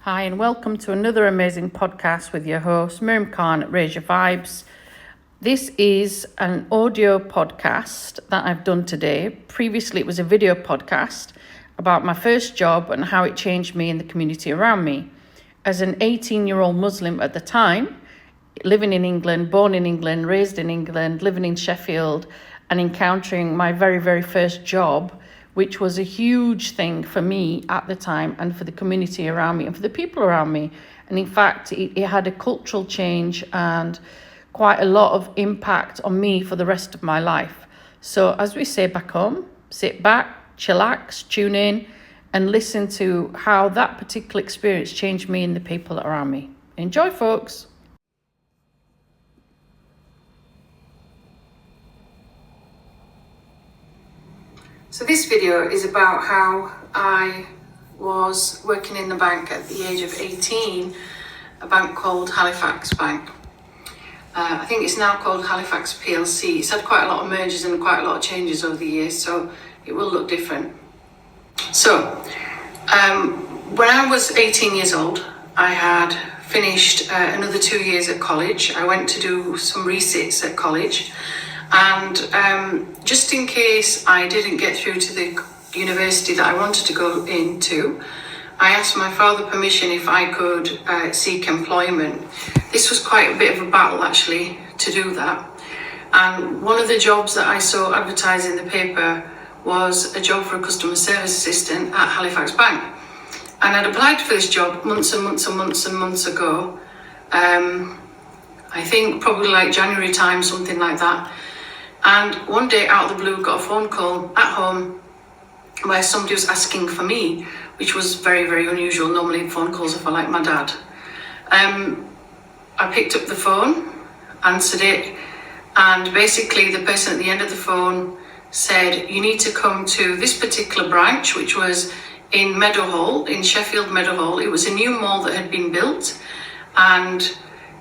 Hi, and welcome to another amazing podcast with your host, Miriam Khan at Raise Your Vibes. This is an audio podcast that I've done today. Previously, it was a video podcast about my first job and how it changed me and the community around me. As an 18-year-old Muslim at the time, living in England, born in England, raised in England, living in Sheffield, and encountering my very, very first job, which was a huge thing for me at the time and for the community around me and for the people around me. And in fact, it had a cultural change and quite a lot of impact on me for the rest of my life. So as we say back home, sit back, chillax, tune in, and listen to how that particular experience changed me and the people around me. Enjoy, folks. So this video is about how I was working in the bank at the age of 18, a bank called Halifax Bank. I think it's now called Halifax PLC. It's had quite a lot of mergers and quite a lot of changes over the years, so it will look different. So, when I was 18 years old, I had finished another 2 years at college. I went to do some resits at college. And just in case I didn't get through to the university that I wanted to go into, I asked my father permission if I could seek employment. This was quite a bit of a battle, actually, to do that. And one of the jobs that I saw advertised in the paper was a job for a customer service assistant at Halifax Bank. And I'd applied for this job months and months and months and months ago. I think probably like January time, something like that. And one day out of the blue, got a phone call at home where somebody was asking for me, which was very, very unusual. Normally phone calls are for like my dad. I picked up the phone, answered it, and basically the person at the end of the phone said, you need to come to this particular branch, which was in Meadowhall, in Sheffield Meadowhall. It was a new mall that had been built, and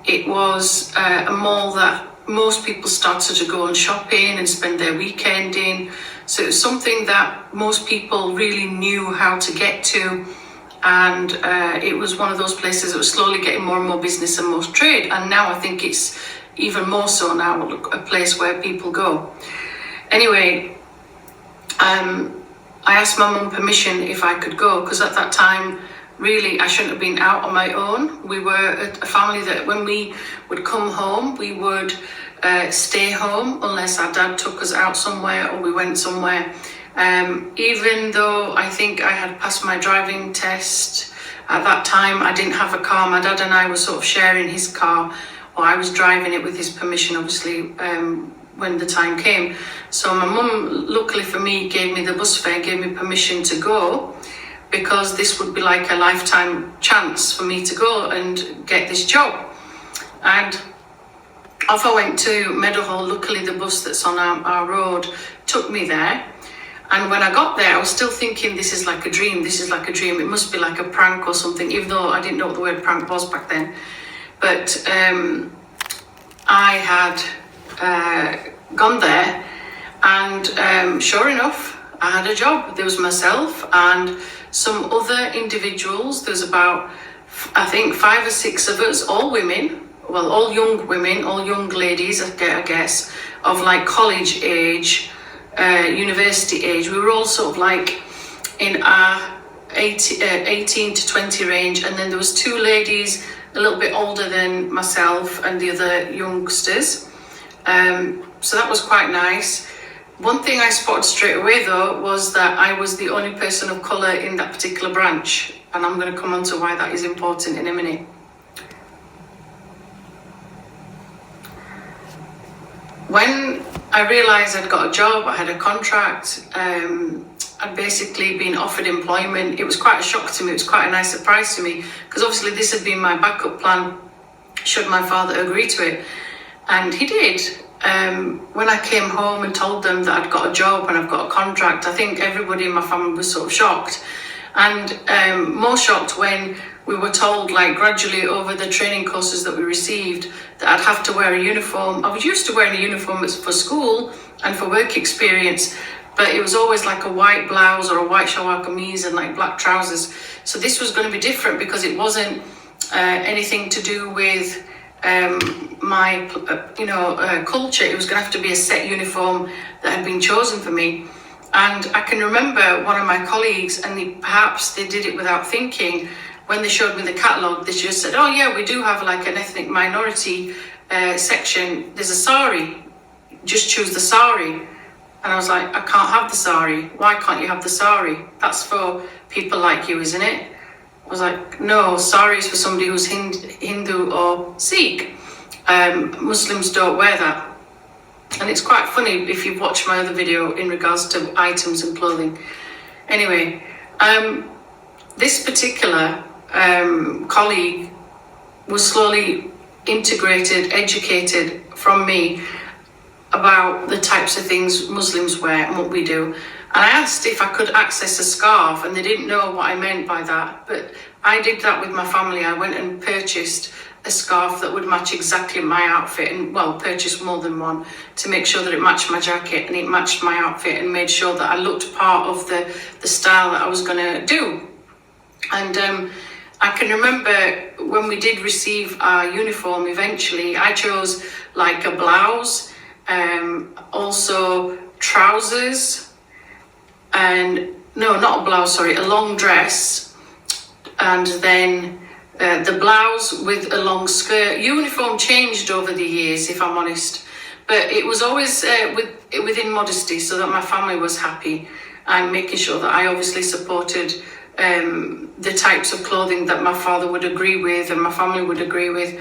it was a mall that most people started to go and shop in and spend their weekend in. So it was something that most people really knew how to get to. And it was one of those places that was slowly getting more and more business and more trade. And now I think it's even more so now, a place where people go. Anyway, I asked my mum permission if I could go, because at that time, really, I shouldn't have been out on my own. We were a family that when we would come home, we would stay home unless our dad took us out somewhere or we went somewhere. Even though I think I had passed my driving test at that time, I didn't have a car. My dad and I were sort of sharing his car, or I was driving it with his permission, obviously, when the time came. So my mum, luckily for me, gave me the bus fare, gave me permission to go, because this would be like a lifetime chance for me to go and get this job. And off I went to Meadowhall. Luckily, the bus that's on our road took me there. And when I got there, I was still thinking, this is like a dream. This is like a dream. It must be like a prank or something, even though I didn't know what the word prank was back then. But I had gone there, and sure enough, I had a job. There was myself and some other individuals. There was about, I think, 5 or 6 of us, all women, well, all young women, all young ladies, I guess, of like college age, university age. We were all sort of like in our 18 to 20 range. And then there was 2 ladies a little bit older than myself and the other youngsters. So that was quite nice. One thing I spotted straight away, though, was that I was the only person of colour in that particular branch. And I'm going to come on to why that is important in a minute. When I realised I'd got a job, I had a contract, I'd basically been offered employment, it was quite a shock to me. It was quite a nice surprise to me, because obviously this had been my backup plan should my father agree to it. And he did. When I came home and told them that I'd got a job and I've got a contract, I think everybody in my family was sort of shocked. And more shocked when we were told, like, gradually over the training courses that we received, that I'd have to wear a uniform. I was used to wearing a uniform for school and for work experience, but it was always like a white blouse or a white shalwar kameez and like black trousers. So this was going to be different because it wasn't anything to do with my culture. It was going to have to be a set uniform that had been chosen for me. And I can remember one of my colleagues, and perhaps they did it without thinking, when they showed me the catalogue, they just said, oh yeah, we do have like an ethnic minority section. There's a sari, just choose the sari. And I was like, I can't have the sari. Why can't you have the sari? That's for people like you, isn't it? I was like, no, sari is for somebody who's Hindu or Sikh. Muslims don't wear that. And it's quite funny if you've watched my other video in regards to items and clothing. Anyway, this particular colleague was slowly integrated, educated from me about the types of things Muslims wear and what we do. And I asked if I could access a scarf, and they didn't know what I meant by that. But I did that with my family. I went and purchased a scarf that would match exactly my outfit, and well, purchased more than one to make sure that it matched my jacket and it matched my outfit, and made sure that I looked part of the style that I was going to do. And I can remember when we did receive our uniform eventually, I chose like a blouse, also trousers, and no, not a blouse, sorry, a long dress, and then the blouse with a long skirt. Uniform changed over the years, if I'm honest, but it was always within modesty, so that my family was happy, and making sure that I obviously supported the types of clothing that my father would agree with and my family would agree with.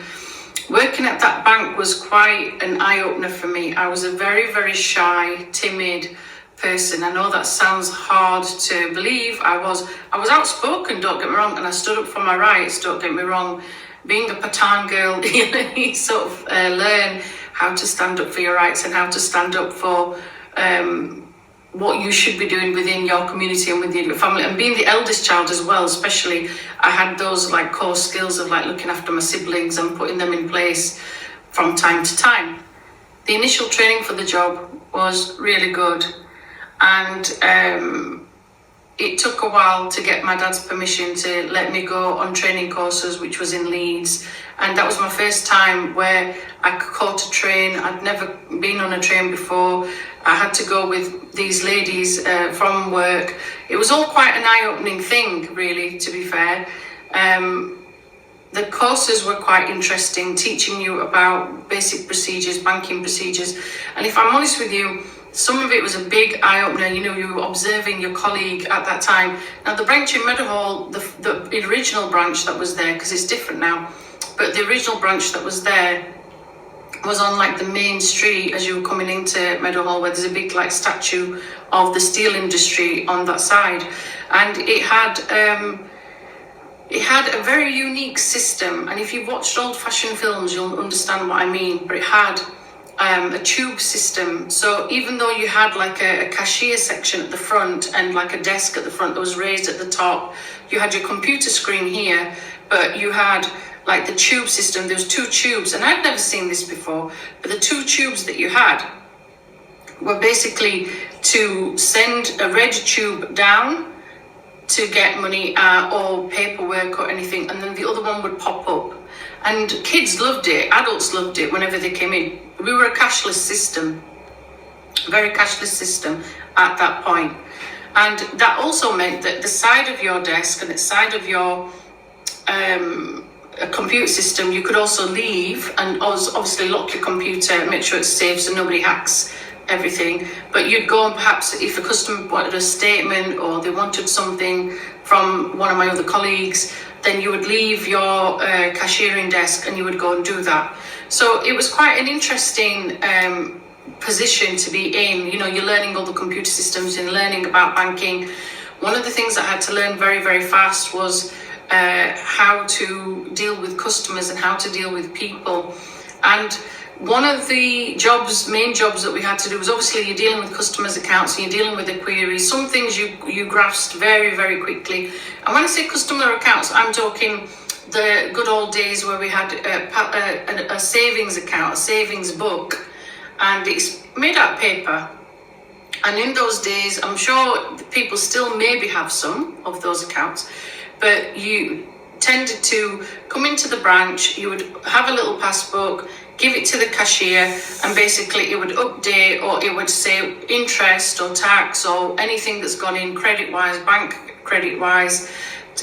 Working at that bank was quite an eye-opener for me. I was a very, very shy, timid person. I know that sounds hard to believe. I was outspoken, don't get me wrong, and I stood up for my rights, don't get me wrong. Being a Pathan girl, you sort of learn how to stand up for your rights and how to stand up for what you should be doing within your community and within your family. And being the eldest child as well, especially, I had those like core skills of like looking after my siblings and putting them in place from time to time. The initial training for the job was really good, and it took a while to get my dad's permission to let me go on training courses, which was in Leeds. And that was my first time where I caught a train. I'd never been on a train before. I had to go with these ladies from work. It was all quite an eye-opening thing, really, to be fair. The courses were quite interesting, teaching you about basic procedures, banking procedures. And if I'm honest with you, some of it was a big eye-opener. You were observing your colleague at that time. Now, the branch in Meadowhall, the original branch that was there, because it's different now, but the original branch that was there was on like the main street as you were coming into Meadowhall, where there's a big like statue of the steel industry on that side. And it had a very unique system. And if you've watched old-fashioned films, you'll understand what I mean. But it had a tube system. So even though you had like a cashier section at the front and like a desk at the front that was raised at the top, you had your computer screen here, but you had like the tube system. There was two tubes, and I'd never seen this before, but the two tubes that you had were basically to send a red tube down to get money or paperwork or anything, and then the other one would pop up. And kids loved it, adults loved it whenever they came in. We were a cashless system, very cashless system at that point. And that also meant that the side of your desk and the side of your computer system, you could also leave and obviously lock your computer, make sure it's safe so nobody hacks everything. But you'd go and perhaps if a customer wanted a statement or they wanted something from one of my other colleagues, then you would leave your cashiering desk and you would go and do that. So it was quite an interesting position to be in. You're learning all the computer systems and learning about banking. One of the things I had to learn very, very fast was how to deal with customers and how to deal with people. And one of the main jobs that we had to do was obviously you're dealing with customers' accounts and you're dealing with the queries. Some things you grasped very, very quickly. And when I say customer accounts, I'm talking the good old days where we had a savings account, a savings book, and it's made out of paper. And in those days, I'm sure people still maybe have some of those accounts, but you tended to come into the branch, you would have a little passbook, give it to the cashier, and basically it would update, or it would say interest or tax or anything that's gone in credit-wise, bank credit-wise,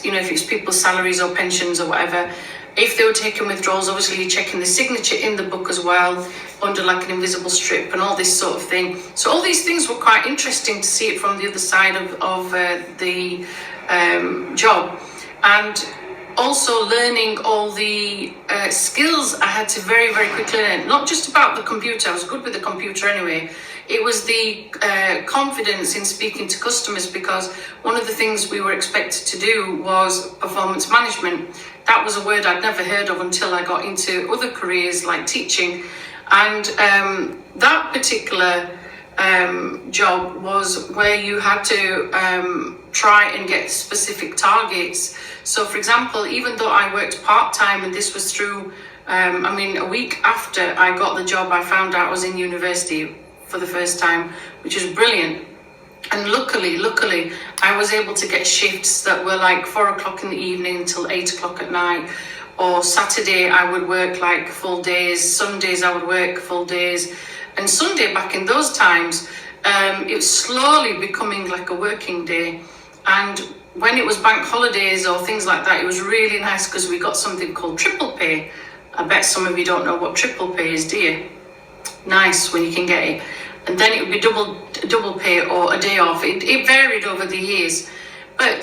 you know, if it's people's salaries or pensions or whatever. If they were taking withdrawals, obviously you're checking the signature in the book as well, under like an invisible strip and all this sort of thing. So all these things were quite interesting to see it from the other side of the job. And also learning all the skills I had to very, very quickly learn. Not just about the computer, I was good with the computer anyway. It was the confidence in speaking to customers, because one of the things we were expected to do was performance management. That was a word I'd never heard of until I got into other careers like teaching. And that particular job was where you had to try and get specific targets. So for example, even though I worked part-time, and this was through, a week after I got the job, I found out I was in university for the first time, which is brilliant. And luckily, I was able to get shifts that were like 4 o'clock in the evening until 8 o'clock at night. Or Saturday, I would work like full days. Sundays, I would work full days. And Sunday, back in those times, it was slowly becoming like a working day. And when it was bank holidays or things like that, it was really nice because we got something called triple pay. I bet some of you don't know what triple pay is, do you? Nice when you can get it. And then it would be double pay or a day off. It varied over the years. But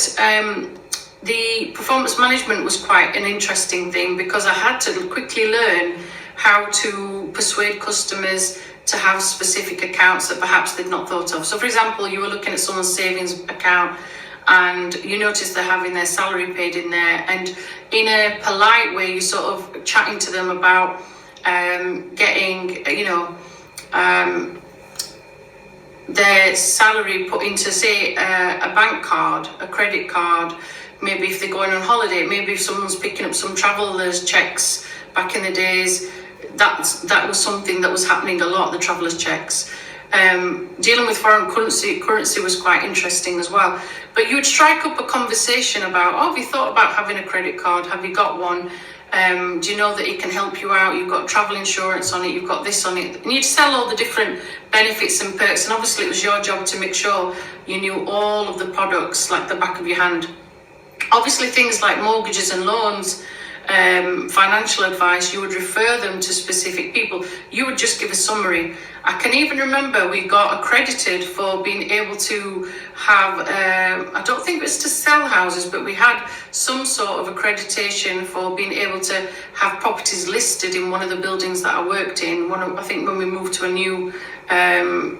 the performance management was quite an interesting thing, because I had to quickly learn how to persuade customers to have specific accounts that perhaps they'd not thought of. So for example, you were looking at someone's savings account and you notice they're having their salary paid in there, and in a polite way, you're sort of chatting to them about getting, their salary put into, say, a bank card, a credit card. Maybe if they're going on holiday, maybe if someone's picking up some traveller's checks back in the days, that was something that was happening a lot, the traveller's checks. Dealing with foreign currency was quite interesting as well. But you would strike up a conversation about, have you thought about having a credit card? Have you got one? Do you know that it can help you out? You've got travel insurance on it, you've got this on it. And you'd sell all the different benefits and perks. And obviously it was your job to make sure you knew all of the products like the back of your hand. Obviously things like mortgages and loans, financial advice, you would refer them to specific people. You would just give a summary. I can even remember we got accredited for being able to have, I don't think it was to sell houses, but we had some sort of accreditation for being able to have properties listed in one of the buildings that I worked in, I think when we moved to a new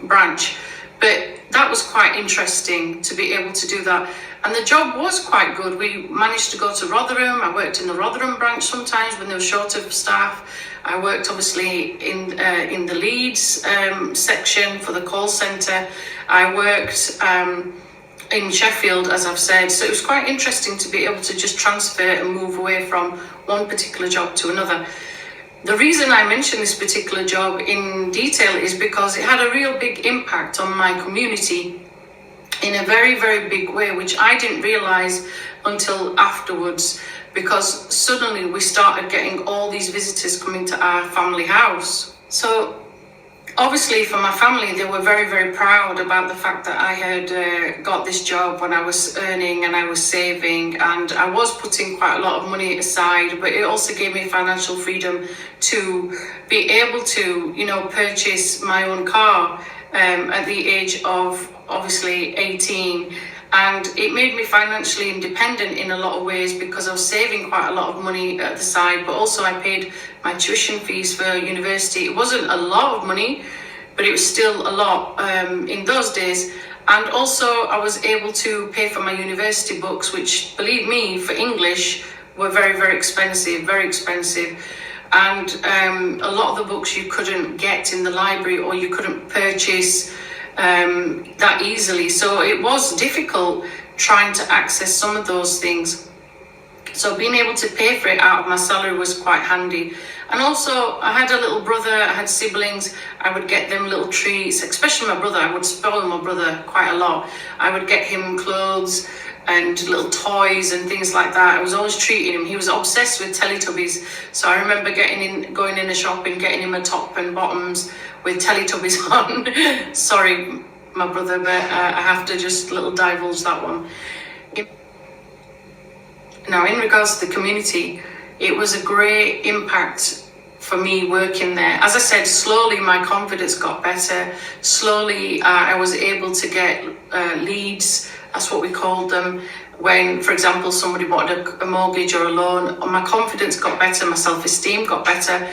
branch. But that was quite interesting to be able to do that. And the job was quite good. We managed to go to Rotherham. I worked in the Rotherham branch sometimes when they were short of staff. I worked obviously in the Leeds section for the call centre. I worked in Sheffield, as I've said. So it was quite interesting to be able to just transfer and move away from one particular job to another. The reason I mention this particular job in detail is because it had a real big impact on my community in a very, very big way, which I didn't realise until afterwards, because suddenly we started getting all these visitors coming to our family house. So obviously for my family, they were very, very proud about the fact that I had got this job when I was earning and I was saving, and I was putting quite a lot of money aside, but it also gave me financial freedom to be able to, purchase my own car at the age of obviously 18. And it made me financially independent in a lot of ways, because I was saving quite a lot of money at the side, but also I paid my tuition fees for university. It wasn't a lot of money, but it was still a lot in those days. And also I was able to pay for my university books, which, believe me, for English were very, very expensive, very expensive. And a lot of the books you couldn't get in the library, or you couldn't purchase that easily. So it was difficult trying to access some of those things. So being able to pay for it out of my salary was quite handy. And also, I had a little brother, I had siblings, I would get them little treats, especially my brother. I would spoil my brother quite a lot. I would get him clothes and little toys and things like that. I was always treating him. He was obsessed with Teletubbies. So I remember going in the shop and getting him a top and bottoms with Teletubbies on. Sorry, my brother, but I have to just little divulge that one. Now, in regards to the community, it was a great impact for me working there. As I said, slowly my confidence got better. Slowly I was able to get leads, that's what we called them. When, for example, somebody wanted a mortgage or a loan, my confidence got better, my self-esteem got better.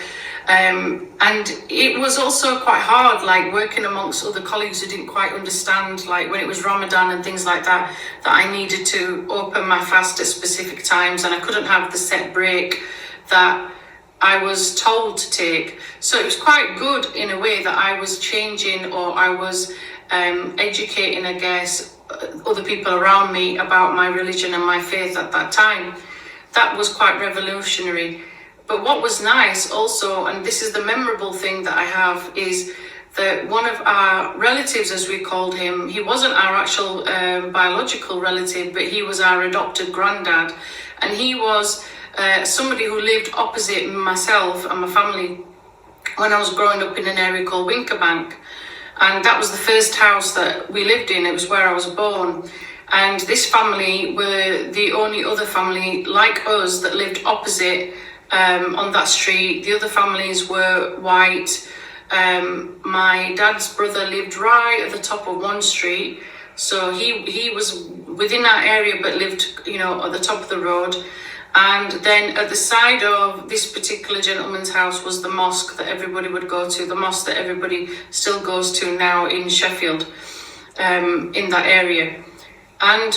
And it was also quite hard, like working amongst other colleagues who didn't quite understand, like when it was Ramadan and things like that, that I needed to open my fast at specific times and I couldn't have the set break that I was told to take. So it was quite good in a way that I was changing, or I was educating, I guess, other people around me about my religion and my faith at that time. That was quite revolutionary. But what was nice also, and this is the memorable thing that I have, is that one of our relatives, as we called him, he wasn't our actual biological relative, but he was our adopted granddad. And he was somebody who lived opposite myself and my family when I was growing up in an area called Winkerbank. And that was the first house that we lived in. It was where I was born. And this family were the only other family like us that lived opposite on that street. The other families were white. My dad's brother lived right at the top of one street, so he was within that area but lived, you know, at the top of the road. And then at the side of this particular gentleman's house was the mosque that everybody would go to, the mosque that everybody still goes to now in Sheffield, in that area. And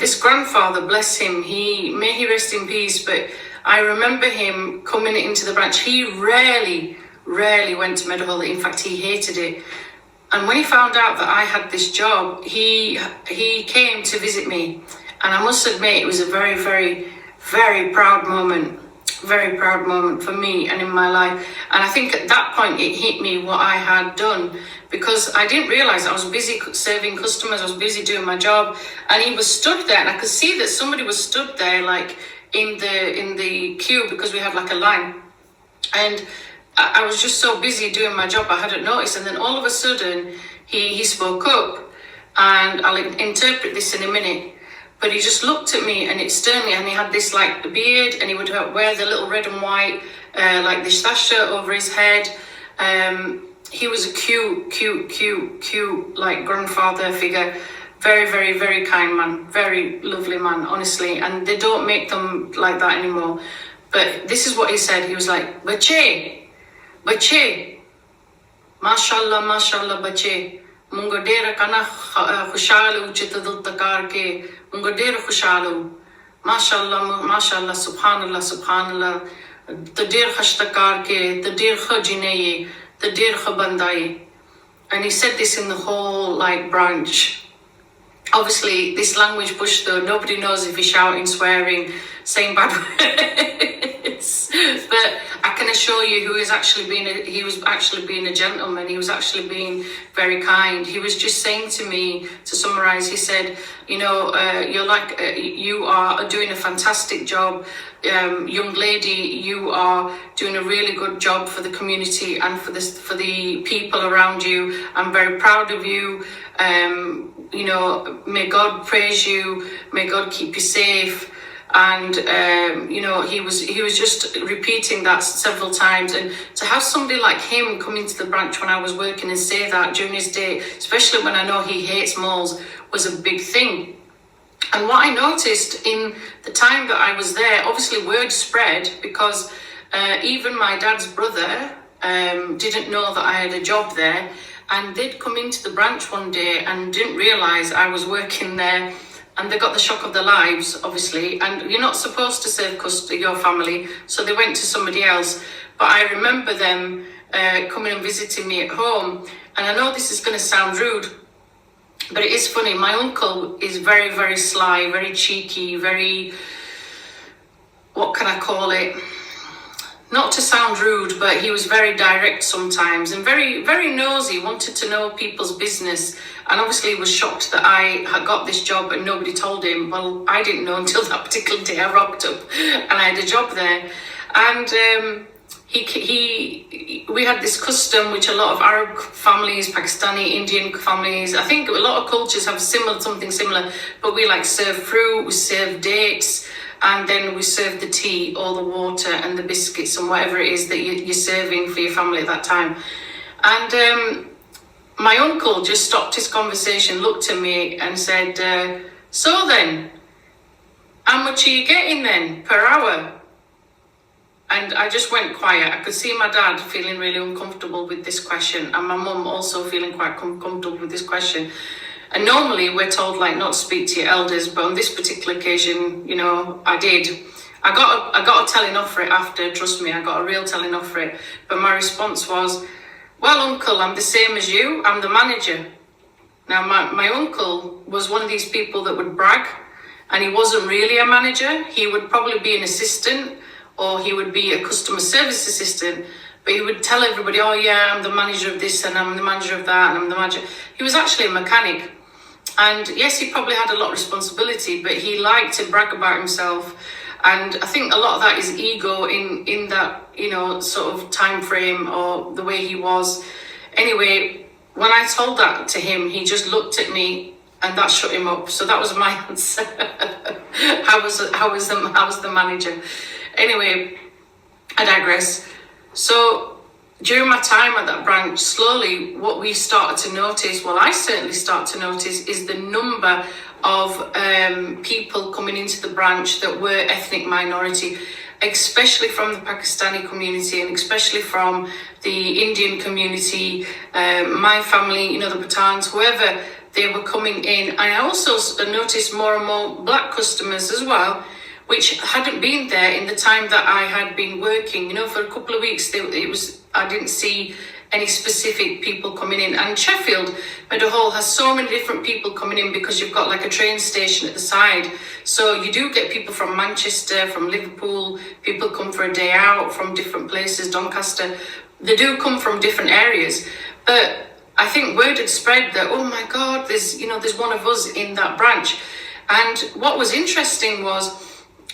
this grandfather, bless him, may he rest in peace, but I remember him coming into the branch. He rarely went to Meadowhall. In fact, he hated it. And when he found out that I had this job, he came to visit me. And I must admit, it was a very, very, very proud moment. Very proud moment for me and in my life. And I think at that point, it hit me what I had done, because I didn't realize I was busy serving customers. I was busy doing my job. And he was stood there, and I could see that somebody was stood there, like, in the queue, because we had like a line, and I was just so busy doing my job I hadn't noticed. And then all of a sudden he spoke up, and I'll interpret this in a minute, but he just looked at me, and it sternly, and he had this like beard, and he would wear the little red and white like this sash shirt over his head. He was a cute like grandfather figure. Very, very, very kind man, very lovely man, honestly. And they don't make them like that anymore. But this is what he said. He was like, Bache, mashallah, mashallah, bache. Mungo dera kana khushalu chitadul takar ke, mungo dera khushalu. Mashallah, mashallah, subhanallah, subhanallah. The dear khashtakar ke, the dear khajinaye, the dear khabandaye. And he said this in the whole like branch. Obviously, this language bush though, nobody knows if he's shouting, swearing, saying bad words. But I can assure you, he was actually being a gentleman. He was actually being very kind. He was just saying to me, to summarize, he said, you know, you are doing a fantastic job, young lady. You are doing a really good job for the community and for the people around you. I'm very proud of you. You know, may God praise you, may God keep you safe. And you know, he was just repeating that several times. And to have somebody like him come into the branch when I was working and say that during his day, especially when I know he hates malls, was a big thing. And what I noticed in the time that I was there, obviously word spread, because even my dad's brother didn't know that I had a job there. And they'd come into the branch one day and didn't realise I was working there, and they got the shock of their lives, obviously. And you're not supposed to serve your family, so they went to somebody else. But I remember them coming and visiting me at home. And I know this is going to sound rude, but it is funny. My uncle is very, very sly, very cheeky, very what can I call it? Not to sound rude, but he was very direct sometimes and very, very nosy, wanted to know people's business. And obviously was shocked that I had got this job and nobody told him. Well, I didn't know until that particular day I rocked up and I had a job there. And we had this custom, which a lot of Arab families, Pakistani, Indian families, I think a lot of cultures have something similar, but we like serve fruit, we serve dates, and then we serve the tea or the water and the biscuits and whatever it is that you're serving for your family at that time. And my uncle just stopped his conversation, looked at me and said, so then, how much are you getting then per hour? And I just went quiet. I could see my dad feeling really uncomfortable with this question, and my mum also feeling quite comfortable with this question. And normally we're told like not to speak to your elders, but on this particular occasion, you know, I did. I got a telling off for it after, trust me, I got a real telling off for it. But my response was, well, uncle, I'm the same as you, I'm the manager. Now, my uncle was one of these people that would brag, and he wasn't really a manager. He would probably be an assistant, or he would be a customer service assistant, but he would tell everybody, oh yeah, I'm the manager of this, and I'm the manager of that, and I'm the manager. He was actually a mechanic. And yes, he probably had a lot of responsibility, but he liked to brag about himself. And I think a lot of that is ego in that, you know, sort of time frame or the way he was. Anyway, when I told that to him, he just looked at me and that shut him up. So that was my answer. How was the manager? Anyway, I digress. So during my time at that branch, slowly what we started to notice, well, I certainly started to notice, is the number of people coming into the branch that were ethnic minority, especially from the Pakistani community and especially from the Indian community, my family, you know, the Pathans, whoever, they were coming in. And I also noticed more and more black customers as well, which hadn't been there in the time that I had been working. You know, for a couple of weeks, I didn't see any specific people coming in. And Sheffield, Meadowhall, has so many different people coming in because you've got like a train station at the side. So you do get people from Manchester, from Liverpool, people come for a day out from different places, Doncaster. They do come from different areas. But I think word had spread that, oh my God, there's one of us in that branch. And what was interesting was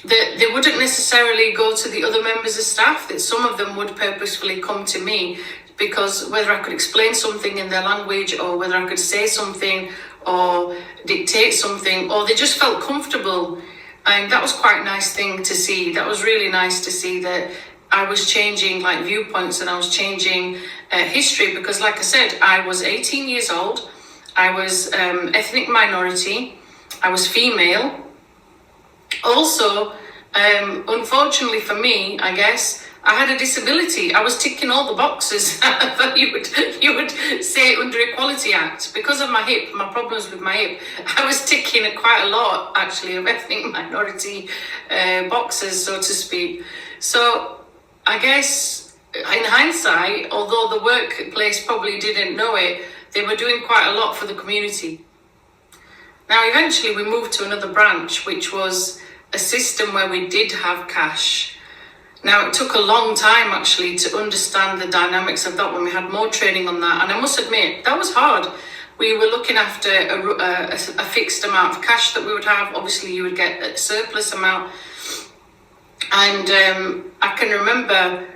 that they wouldn't necessarily go to the other members of staff, that some of them would purposefully come to me because whether I could explain something in their language or whether I could say something or dictate something, or they just felt comfortable. And that was quite a nice thing to see. That was really nice to see that I was changing like viewpoints and I was changing history, because like I said, I was 18 years old, I was ethnic minority, I was female. Also, unfortunately for me, I guess, I had a disability. I was ticking all the boxes that you would say under Equality Act. Because of my hip, my problems with my hip, I was ticking quite a lot, actually, of ethnic minority boxes, so to speak. So I guess, in hindsight, although the workplace probably didn't know it, they were doing quite a lot for the community. Now, eventually, we moved to another branch, which was a system where we did have cash. Now, it took a long time, actually, to understand the dynamics of that when we had more training on that. And I must admit, that was hard. We were looking after a fixed amount of cash that we would have. Obviously, you would get a surplus amount. And I can remember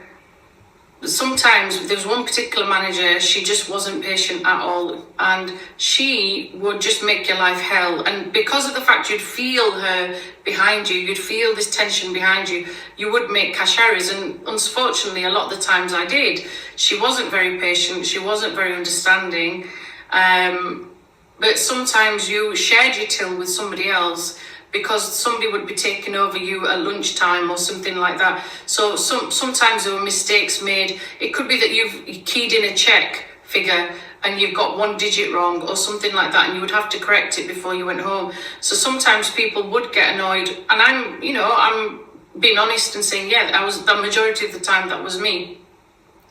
sometimes there was one particular manager, she just wasn't patient at all, and she would just make your life hell. And because of the fact you'd feel her behind you, you'd feel this tension behind you, you would make cash errors. And unfortunately, a lot of the times I did. She wasn't very patient, she wasn't very understanding, but sometimes you shared your till with somebody else, because somebody would be taking over you at lunchtime or something like that. So sometimes there were mistakes made. It could be that you've keyed in a check figure and you've got one digit wrong or something like that, and you would have to correct it before you went home. So sometimes people would get annoyed, and I'm being honest and saying, yeah, the majority of the time that was me.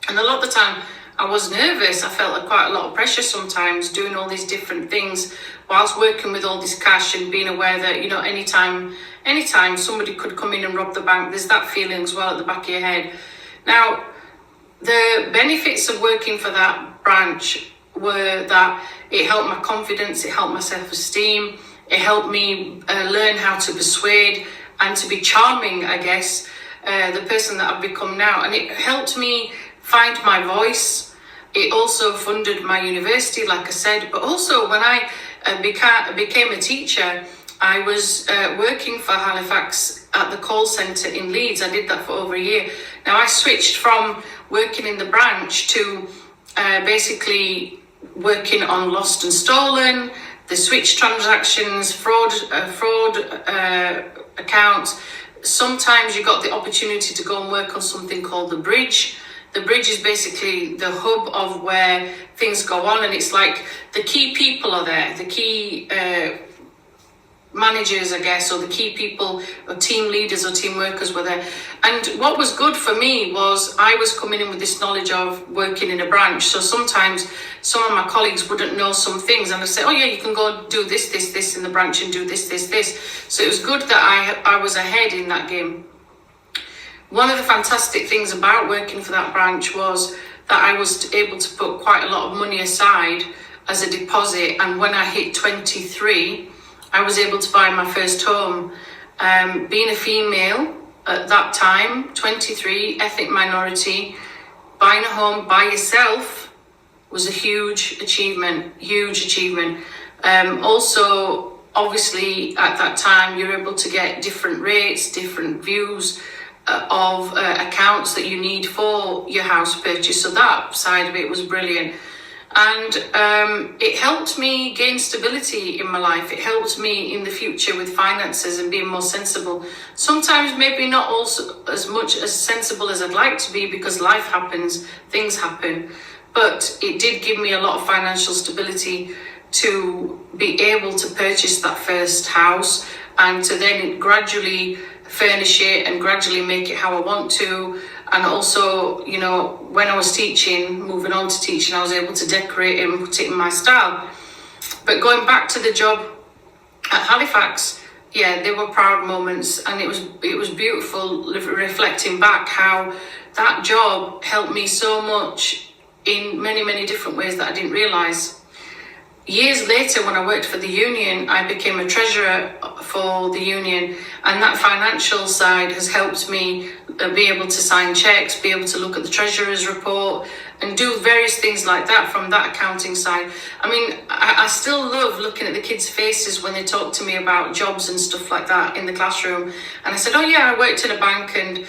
And a lot of the time I was nervous. I felt quite a lot of pressure sometimes doing all these different things whilst working with all this cash and being aware that, you know, anytime somebody could come in and rob the bank, there's that feeling as well at the back of your head. Now, the benefits of working for that branch were that it helped my confidence, it helped my self-esteem, it helped me learn how to persuade and to be charming, I guess, the person that I've become now. And it helped me find my voice. It also funded my university, like I said, but also when I became a teacher, I was working for Halifax at the call centre in Leeds. I did that for over a year. Now I switched from working in the branch to basically working on lost and stolen, the switch transactions, fraud accounts. Sometimes you got the opportunity to go and work on something called the bridge. The bridge is basically the hub of where things go on, and it's like the key people are there, the key managers, I guess, or the key people, or team leaders or team workers were there. And what was good for me was I was coming in with this knowledge of working in a branch. So sometimes some of my colleagues wouldn't know some things, and I'd say, oh yeah, you can go do this in the branch and do this. So it was good that I was ahead in that game. One of the fantastic things about working for that branch was that I was able to put quite a lot of money aside as a deposit, and when I hit 23, I was able to buy my first home. Being a female at that time, 23, ethnic minority, buying a home by yourself was a huge achievement. Also, obviously, at that time, you're able to get different rates, different views of accounts that you need for your house purchase. So that side of it was brilliant. And it helped me gain stability in my life. It helped me in the future with finances and being more sensible. Sometimes maybe not also as much as sensible as I'd like to be, because life happens, things happen. But it did give me a lot of financial stability to be able to purchase that first house and to then gradually furnish it and gradually make it how I want to. And also, you know, when I was teaching, moving on to teaching, I was able to decorate it and put it in my style. But going back to the job at Halifax, yeah, there were proud moments, and it was beautiful reflecting back how that job helped me so much in many, many different ways that I didn't realise. Years later, when I worked for the union, I became a treasurer for the union, and that financial side has helped me be able to sign checks, be able to look at the treasurer's report and do various things like that from that accounting side. I mean, I still love looking at the kids' faces when they talk to me about jobs and stuff like that in the classroom. And I said, oh yeah, I worked in a bank, and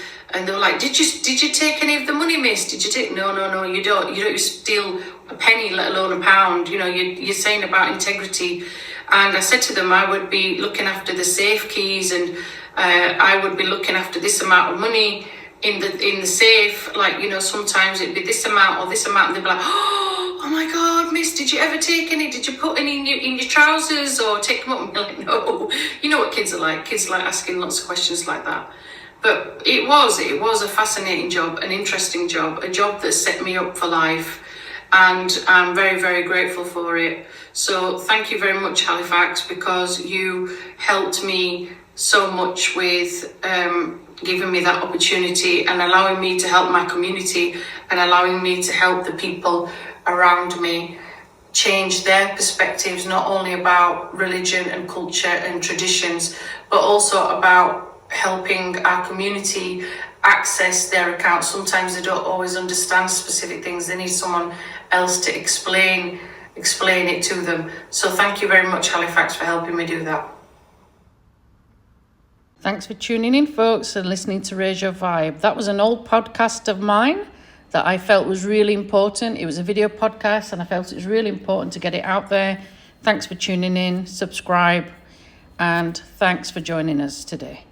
they were like, did you take any of the money, miss? Did you take? No, you don't steal a penny, let alone a pound. You know, you're saying about integrity. And I said to them, I would be looking after the safe keys, and I would be looking after this amount of money in the safe. Like, you know, sometimes it'd be this amount or this amount, and they'd be like, oh my God, miss, did you ever take any? Did you put any in your trousers or take them up? And be like, no. You know what kids are like. Kids like asking lots of questions like that. But it was a fascinating job, an interesting job, a job that set me up for life. And I'm very, very grateful for it. So thank you very much, Halifax, because you helped me so much with giving me that opportunity and allowing me to help my community and allowing me to help the people around me change their perspectives, not only about religion and culture and traditions, but also about helping our community access their accounts. Sometimes they don't always understand specific things. They need someone else to explain it to them. So thank you very much, Halifax, for helping me do that. Thanks for tuning in, folks, and listening to Raise Your Vibe. That was an old podcast of mine that I felt was really important. It was a video podcast, and I felt it was really important to get it out there. Thanks for tuning in, subscribe, and thanks for joining us today.